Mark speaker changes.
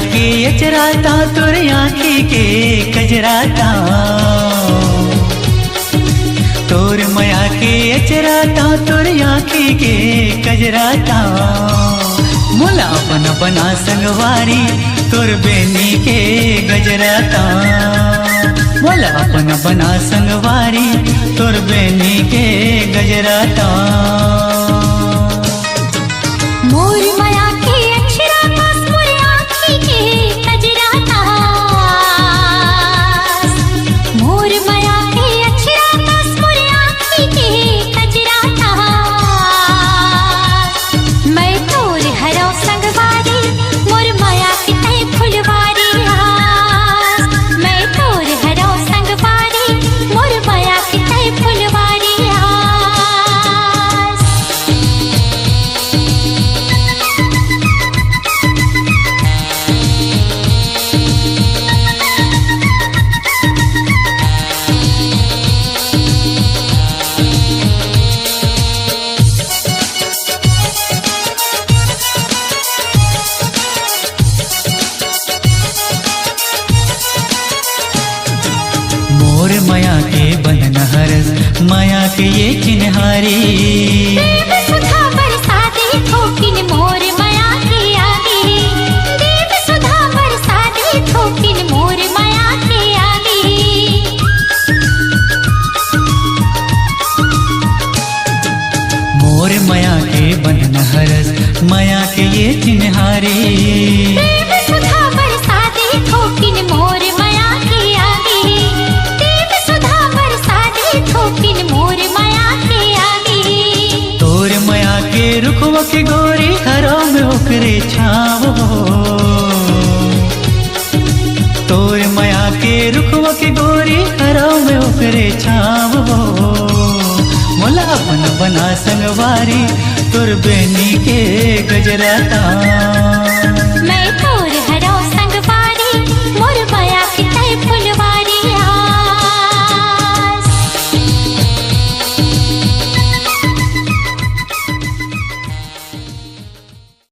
Speaker 1: के अचराता तोर आँखी के कजराता, तोर माया के अचराता तोर आँखी के कजराता। मोला अपन बना संगवारी तोर बेनी के गजराता, मोला अपन बना संगवारी तोर बेनी के गजराता।
Speaker 2: मोर माया के अक्षराता मोर आँखी के कजराता, मोर माया के अक्षराता मोर आँखी के कजराता। मैं तोर हरो संगवारी मोर माया के तय फुलवारी, मैं तोर हरो संगवारी मोर माया के तय फुलवारी।
Speaker 1: मोर माया के बंधन हरस माया के ये चिन्हारी,
Speaker 2: देव सुधा बरसा दे थोकिन मोर माया के आगे, देव सुधा बरसा दे थोकिन मोर माया के आगे।
Speaker 1: मोर माया के बंधन हरस माया के ये चिन्हारी,
Speaker 2: देव सुधा बरसा दे थोकिन मोर माया के आगे, देव सुधा बरसा दे थोकिन मोर माया के आगे।
Speaker 1: तोर माया के रुखवा के गोरी हरो में ओकरे छाव हो, तोर माया के रुखवा के गोरी हरो में ओकरे छाव हो। मोला अपन बना संगवारी तोर बेनी के गजराता।